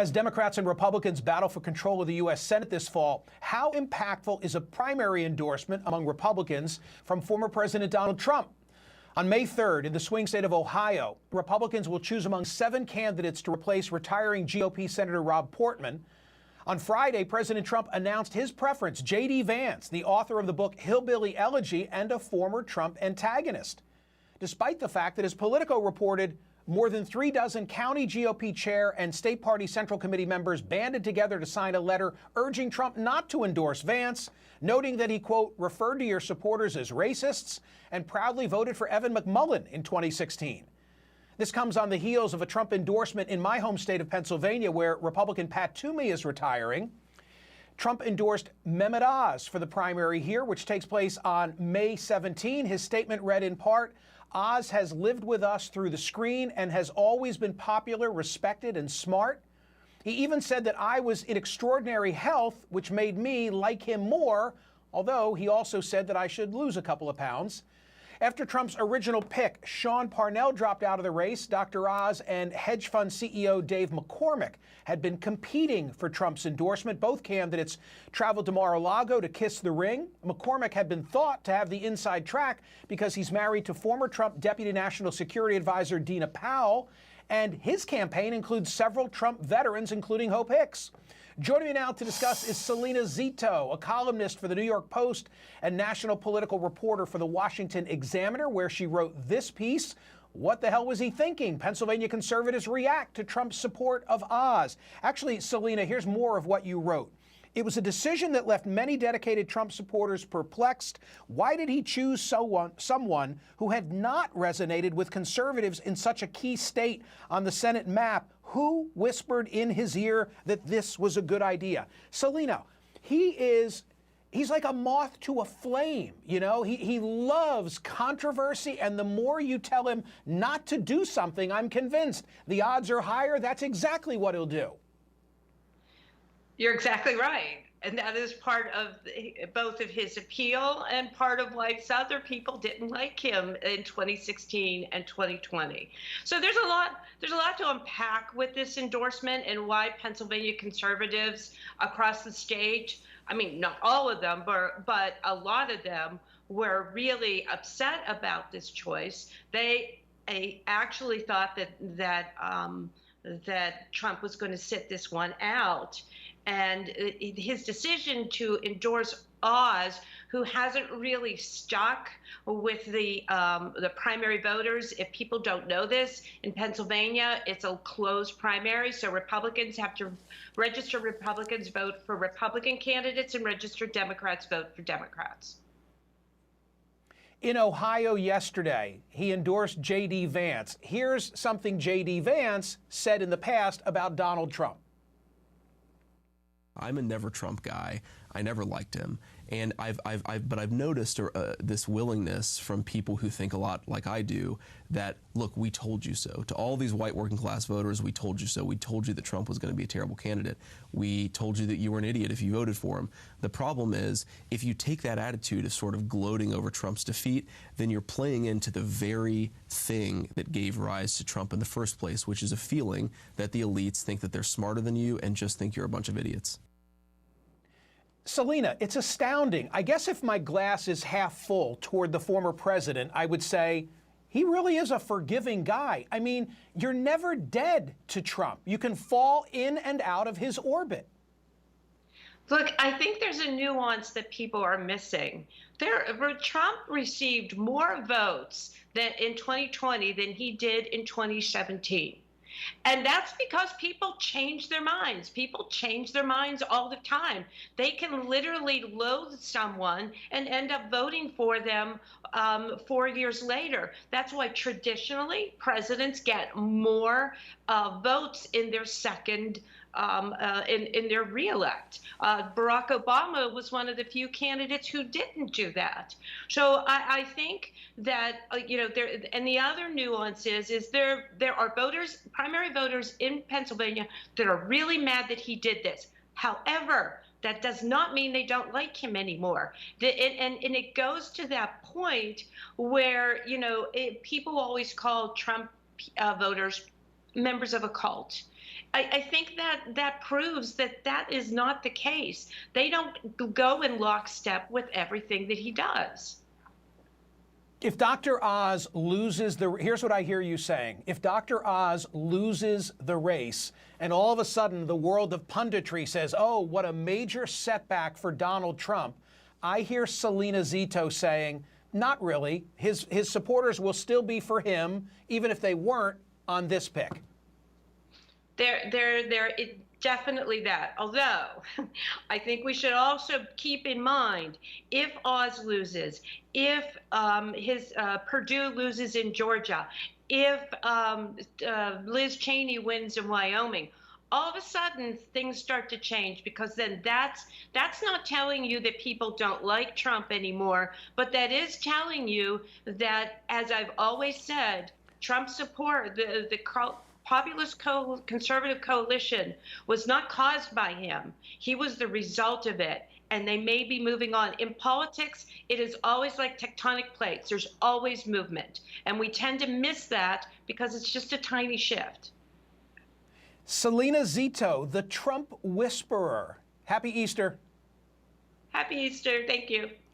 As Democrats and Republicans battle for control of the U.S. Senate this fall, how impactful is a primary endorsement among Republicans from former President Donald Trump? On May 3rd, in the swing state of Ohio, Republicans will choose among 7 candidates to replace retiring GOP Senator Rob Portman. On Friday, President Trump announced his preference, J.D. Vance, the author of the book Hillbilly Elegy and a former Trump antagonist. Despite the fact that, as Politico reported, more than 36 county GOP chair and state party Central Committee members banded together to sign a letter urging Trump not to endorse Vance, noting that he, quote, referred to your supporters as racists and proudly voted for Evan McMullin in 2016. This comes on the heels of a Trump endorsement in my home state of Pennsylvania, where Republican Pat Toomey is retiring. Trump endorsed Mehmet Oz for the primary here, which takes place on May 17. His statement read in part, Oz has lived with us through the screen and has always been popular, respected, and smart. He even said that I was in extraordinary health, which made me like him more, although he also said that I should lose a couple of pounds. After Trump's original pick, Sean Parnell, dropped out of the race, Dr. Oz and hedge fund CEO Dave McCormick had been competing for Trump's endorsement. Both candidates traveled to Mar-a-Lago to kiss the ring. McCormick had been thought to have the inside track because he's married to former Trump Deputy National Security Advisor Dina Powell, and his campaign includes several Trump veterans, including Hope Hicks. Joining me now to discuss is Salena Zito, a columnist for the New York Post and national political reporter for the Washington Examiner, where she wrote this piece, What the Hell Was He Thinking? Pennsylvania conservatives react to Trump's support of Oz. Actually, Salena, here's more of what you wrote. It was a decision that left many dedicated Trump supporters perplexed. Why did he choose someone who had not resonated with conservatives in such a key state on the Senate map? Who whispered in his ear that this was a good idea? Salena, he's like a moth to a flame, you know? He loves controversy, and the more you tell him not to do something, I'm convinced the odds are higher. That's exactly what he'll do. You're exactly right. And that is part of both of his appeal and part of why other people didn't like him in 2016 and 2020. So there's a lot to unpack with this endorsement and why Pennsylvania conservatives across the state, I mean, not all of them, but a lot of them were really upset about this choice. They actually thought that Trump was going to sit this one out. And his decision to endorse Oz, who hasn't really stuck with the primary voters. If people don't know this, in Pennsylvania, it's a closed primary, so Republicans have to register Republicans vote for Republican candidates and registered Democrats vote for Democrats. In Ohio yesterday, he endorsed J.D. Vance. Here's something J.D. Vance said in the past about Donald Trump. I'm a never Trump guy. I never liked him. And but I've noticed this willingness from people who think a lot like I do that, look, we told you so. To all these white working class voters, we told you so. We told you that Trump was going to be a terrible candidate. We told you that you were an idiot if you voted for him. The problem is, if you take that attitude of sort of gloating over Trump's defeat, then you're playing into the very thing that gave rise to Trump in the first place, which is a feeling that the elites think that they're smarter than you and just think you're a bunch of idiots. Salena, it's astounding. I guess if my glass is half full toward the former president, I would say he really is a forgiving guy. I mean, you're never dead to Trump. You can fall in and out of his orbit. Look, I think there's a nuance that people are missing. Trump received more votes in 2020 than he did in 2017. And that's because people change their minds. People change their minds all the time. They can literally loathe someone and end up voting for them 4 years later. That's why traditionally presidents get more votes in their second in their reelect. Barack Obama was one of the few candidates who didn't do that. So I think that and the other nuance is there are voters, primary voters in Pennsylvania that are really mad that he did this. However, that does not mean they don't like him anymore. And it goes to that point where people always call Trump voters members of a cult. I think that proves that is not the case. They don't go in lockstep with everything that he does. If Dr. Oz loses here's what I hear you saying. If Dr. Oz loses the race and all of a sudden the world of punditry says, oh, what a major setback for Donald Trump, I hear Salena Zito saying, not really. His supporters will still be for him, even if they weren't on this pick. Definitely that. Although, I think we should also keep in mind, if Oz loses, if Purdue loses in Georgia, if Liz Cheney wins in Wyoming, all of a sudden things start to change, because then that's not telling you that people don't like Trump anymore, but that is telling you that, as I've always said, Trump support, the populist conservative coalition was not caused by him. He was the result of it, and they may be moving on. In politics, it is always like tectonic plates. There's always movement, and we tend to miss that because it's just a tiny shift. Salena Zito, the Trump whisperer. Happy Easter. Happy Easter. Thank you.